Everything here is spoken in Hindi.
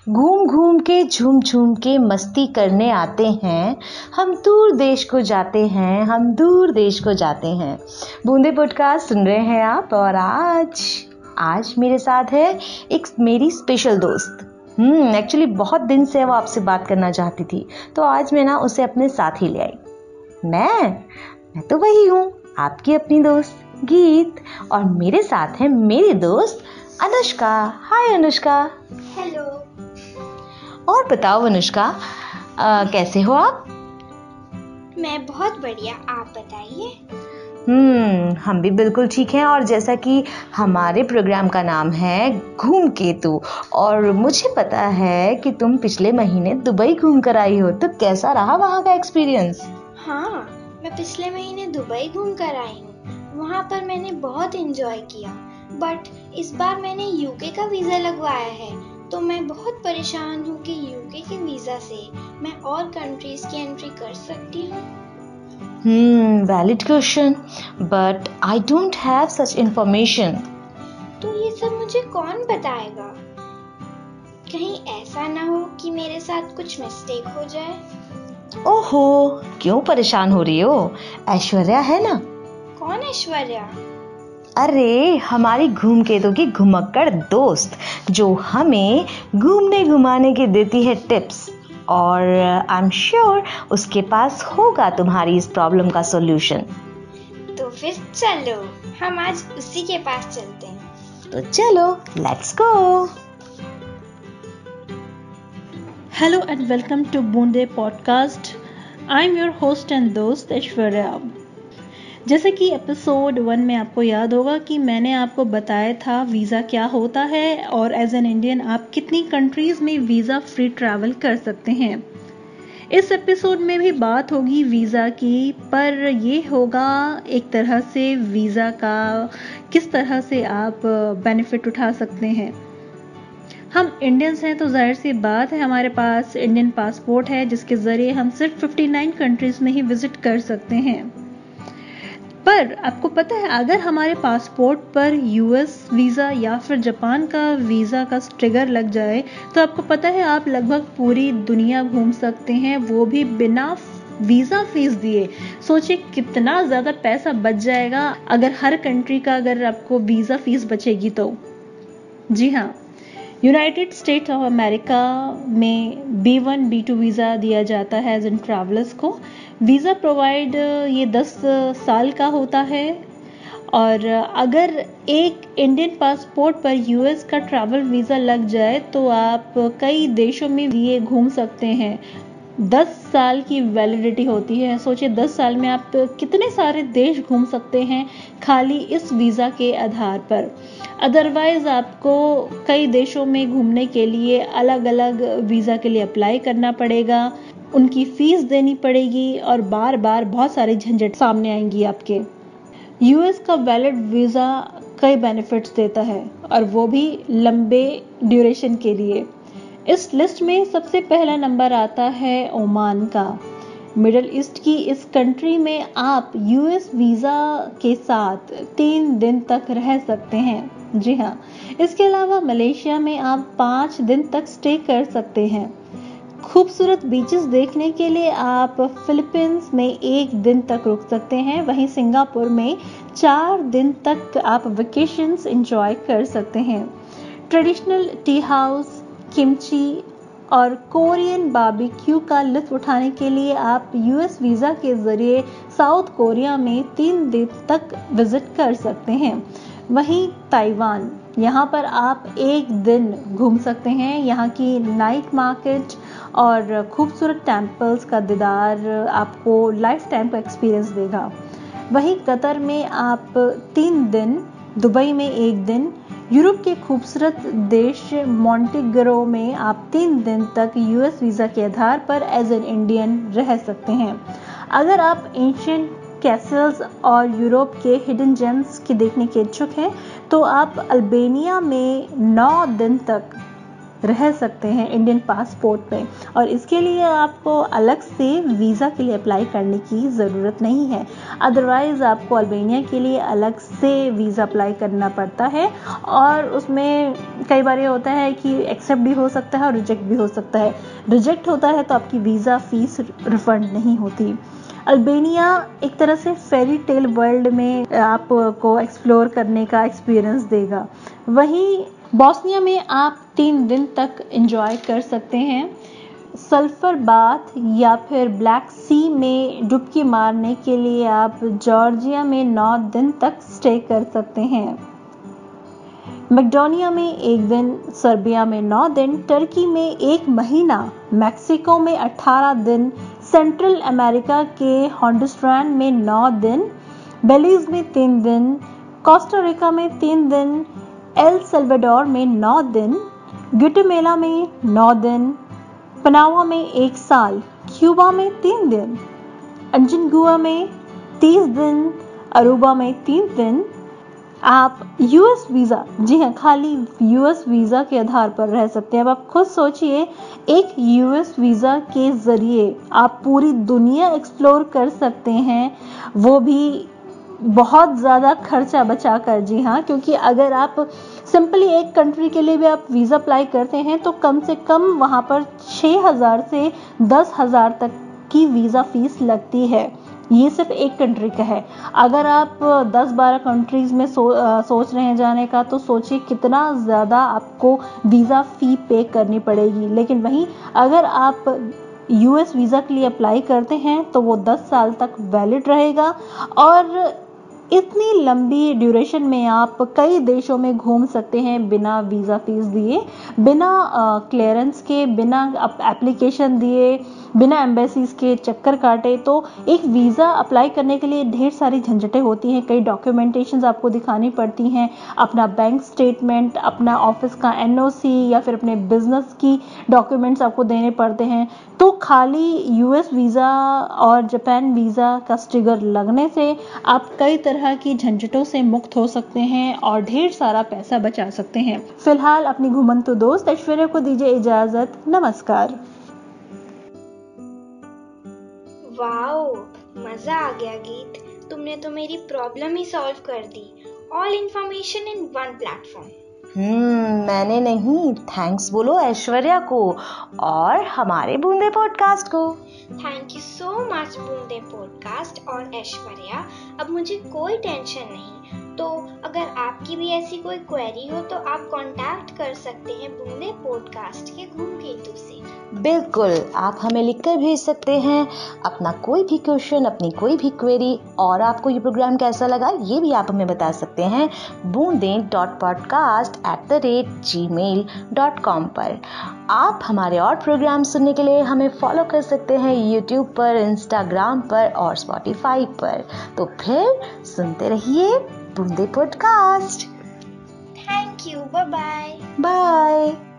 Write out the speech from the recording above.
घूम घूम के झूम झूम के मस्ती करने आते हैं, हम दूर देश को जाते हैं, हम दूर देश को जाते हैं। बूंदे पॉडकास्ट सुन रहे हैं आप। और आज मेरे साथ है एक मेरी स्पेशल दोस्त। एक्चुअली बहुत दिन से वो आपसे बात करना चाहती थी, तो आज मैं ना उसे अपने साथ ही ले आई। मैं तो वही हूँ, आपकी अपनी दोस्त गीत। और मेरे साथ है मेरी दोस्त अनुष्का। हाय अनुष्का। हेलो। और बताओ अनुष्का, कैसे हो आप? मैं बहुत बढ़िया, आप बताइए। हम भी बिल्कुल ठीक हैं। और जैसा कि हमारे प्रोग्राम का नाम है घूम केतु, और मुझे पता है कि तुम पिछले महीने दुबई घूम कर आई हो, तो कैसा रहा वहाँ का एक्सपीरियंस? हाँ, मैं पिछले महीने दुबई घूम कर आई हूँ। वहाँ पर मैंने बहुत एंजॉय किया, बट इस बार मैंने यूके का वीज़ा लगवाया है, तो मैं बहुत परेशान हूँ कि यूके के वीज़ा से मैं और कंट्रीज की एंट्री कर सकती हूँ। Valid question, but I don't have such information. तो ये सब मुझे कौन बताएगा? कहीं ऐसा ना हो कि मेरे साथ कुछ मिस्टेक हो जाए। ओहो, क्यों परेशान हो रही हो? ऐश्वर्या है ना। कौन ऐश्वर्या? अरे, हमारी घूम केतु की घुमक्कड़ दोस्त, जो हमें घूमने घुमाने के देती है टिप्स। और आई एम श्योर उसके पास होगा तुम्हारी इस प्रॉब्लम का सॉल्यूशन। तो फिर चलो, हम आज उसी के पास चलते हैं। तो चलो, let's go. Hello and welcome to Boonde Podcast. I'm your host and दोस्त ऐश्वर्या। जैसे कि एपिसोड 1 में आपको याद होगा कि मैंने आपको बताया था वीज़ा क्या होता है और एज एन इंडियन आप कितनी कंट्रीज़ में वीज़ा फ्री ट्रैवल कर सकते हैं। इस एपिसोड में भी बात होगी वीज़ा की, पर ये होगा एक तरह से वीज़ा का किस तरह से आप बेनिफिट उठा सकते हैं। हम इंडियंस हैं तो जाहिर सी बात है हमारे पास इंडियन पासपोर्ट है, जिसके ज़रिए हम सिर्फ 59 कंट्रीज़ में ही विज़िट कर सकते हैं। पर आपको पता है, अगर हमारे पासपोर्ट पर यूएस वीज़ा या फिर जापान का वीज़ा का स्ट्रिगर लग जाए, तो आपको पता है आप लगभग पूरी दुनिया घूम सकते हैं, वो भी बिना वीज़ा फीस दिए। सोचिए कितना ज़्यादा पैसा बच जाएगा अगर हर कंट्री का अगर आपको वीज़ा फीस बचेगी तो। जी हाँ, यूनाइटेड स्टेट्स ऑफ अमेरिका में B1 B2 वीज़ा दिया जाता है एज इन ट्रैवलर्स को। वीज़ा प्रोवाइड ये 10 साल का होता है, और अगर एक इंडियन पासपोर्ट पर यूएस का ट्रैवल वीज़ा लग जाए तो आप कई देशों में ये घूम सकते हैं। 10 साल की वैलिडिटी होती है। सोचिए 10 साल में आप कितने सारे देश घूम सकते हैं खाली इस वीज़ा के आधार पर। अदरवाइज़ आपको कई देशों में घूमने के लिए अलग अलग वीज़ा के लिए अप्लाई करना पड़ेगा, उनकी फ़ीस देनी पड़ेगी और बार बार बहुत सारे झंझट सामने आएंगी आपके। यूएस का वैलिड वीज़ा कई बेनिफिट्स देता है, और वो भी लंबे ड्यूरेशन के लिए। इस लिस्ट में सबसे पहला नंबर आता है ओमान का। मिडिल ईस्ट की इस कंट्री में आप यूएस वीज़ा के साथ 3 दिन तक रह सकते हैं। जी हाँ, इसके अलावा मलेशिया में आप 5 दिन तक स्टे कर सकते हैं। खूबसूरत बीचेस देखने के लिए आप फिलीपींस में 1 दिन तक रुक सकते हैं। वहीं सिंगापुर में 4 दिन तक आप वेकेशंस एंजॉय कर सकते हैं। ट्रेडिशनल टी हाउस, किमची और कोरियन बारबेक्यू का लुत्फ उठाने के लिए आप यूएस वीज़ा के ज़रिए साउथ कोरिया में 3 दिन तक विजिट कर सकते हैं। वहीं ताइवान, यहाँ पर आप 1 दिन घूम सकते हैं। यहाँ की नाइट मार्केट और खूबसूरत टेम्पल्स का दीदार आपको लाइफ टाइम का एक्सपीरियंस देगा। वहीं कतर में आप 3 दिन, दुबई में 1 दिन, यूरोप के खूबसूरत देश मॉन्टेग्रो में आप 3 दिन तक यूएस वीज़ा के आधार पर एज एन इंडियन रह सकते हैं। अगर आप एंशिएंट कैसल्स और यूरोप के हिडन जेम्स की देखने के इच्छुक हैं, तो आप अल्बानिया में 9 दिन तक रह सकते हैं इंडियन पासपोर्ट पे, और इसके लिए आपको अलग से वीज़ा के लिए अप्लाई करने की ज़रूरत नहीं है। अदरवाइज़ आपको अल्बानिया के लिए अलग से वीज़ा अप्लाई करना पड़ता है, और उसमें कई बार ये होता है कि एक्सेप्ट भी हो सकता है और रिजेक्ट भी हो सकता है। रिजेक्ट होता है तो आपकी वीज़ा फ़ीस रिफ़ंड नहीं होती। अल्बानिया एक तरह से फेरी टेल वर्ल्ड में आपको एक्सप्लोर करने का एक्सपीरियंस देगा। वहीं बॉस्निया में आप 3 दिन तक एंजॉय कर सकते हैं। सल्फर बाथ या फिर ब्लैक सी में डुबकी मारने के लिए आप जॉर्जिया में 9 दिन तक स्टे कर सकते हैं। मैकेडोनिया में 1 दिन, सर्बिया में 9 दिन, टर्की में 1 महीना, मैक्सिको में 18 दिन, सेंट्रल अमेरिका के होंडुरास में 9 दिन, बेलीज में 3 दिन, कोस्टा रिका में 3 दिन, एल सल्वाडोर में 9 दिन, ग्वाटेमाला में 9 दिन, पनामा में 1 साल, क्यूबा में 3 दिन, अंजुगुआ में 30 दिन, अरूबा में 3 दिन। आप यूएस वीज़ा, जी हाँ, खाली यूएस वीज़ा के आधार पर रह सकते हैं। अब आप खुद सोचिए, एक यूएस वीज़ा के ज़रिए आप पूरी दुनिया एक्सप्लोर कर सकते हैं, वो भी बहुत ज़्यादा खर्चा बचा कर। जी हाँ, क्योंकि अगर आप सिंपली एक कंट्री के लिए भी आप वीज़ा अप्लाई करते हैं तो कम से कम वहाँ पर 6,000 से 10,000 तक की वीज़ा फीस लगती है। ये सिर्फ एक कंट्री का है। अगर आप 10-12 कंट्रीज़ में सोच रहे हैं जाने का, तो सोचिए कितना ज़्यादा आपको वीज़ा फ़ी पे करनी पड़ेगी। लेकिन वहीं अगर आप यूएस वीज़ा के लिए अप्लाई करते हैं तो वो 10 साल तक वैलिड रहेगा, और इतनी लंबी ड्यूरेशन में आप कई देशों में घूम सकते हैं बिना वीज़ा फीस दिए, बिना क्लियरेंस के, बिना एप्लीकेशन दिए, बिना एम्बेसीज के चक्कर काटे। तो एक वीज़ा अप्लाई करने के लिए ढेर सारी झंझटें होती हैं, कई डॉक्यूमेंटेशंस आपको दिखानी पड़ती हैं, अपना बैंक स्टेटमेंट, अपना ऑफिस का एनओसी या फिर अपने बिजनेस की डॉक्यूमेंट्स आपको देने पड़ते हैं। तो खाली यूएस वीज़ा और जापान वीज़ा का स्टिकर लगने से आप कई तरह की झंझटों से मुक्त हो सकते हैं और ढेर सारा पैसा बचा सकते हैं। फिलहाल अपनी घुमंतु दोस्त ऐश्वर्या को दीजिए इजाजत। नमस्कार। वाओ, मजा आ गया गीत, तुमने तो मेरी प्रॉब्लम ही सॉल्व कर दी। All information in one platform. मैंने नहीं, थैंक्स बोलो ऐश्वर्या को और हमारे बूंदे पॉडकास्ट को। थैंक यू सो मच बूंदे पॉडकास्ट और ऐश्वर्या। अब मुझे कोई टेंशन नहीं। तो अगर आपकी भी ऐसी कोई क्वेरी हो तो आप कांटेक्ट कर सकते हैं बूंदे पॉडकास्ट के घूमकेतु से। बिल्कुल, आप हमें लिखकर भेज सकते हैं अपना कोई भी क्वेश्चन, अपनी कोई भी क्वेरी, और आपको ये प्रोग्राम कैसा लगा ये भी आप हमें बता सकते हैं boonde.podcast@gmail.com पर। आप हमारे और प्रोग्राम सुनने के लिए हमें फॉलो कर सकते हैं यूट्यूब पर, इंस्टाग्राम पर और स्पॉटिफाई पर। तो फिर सुनते रहिए Boonde podcast. Thank you, bye bye. Bye.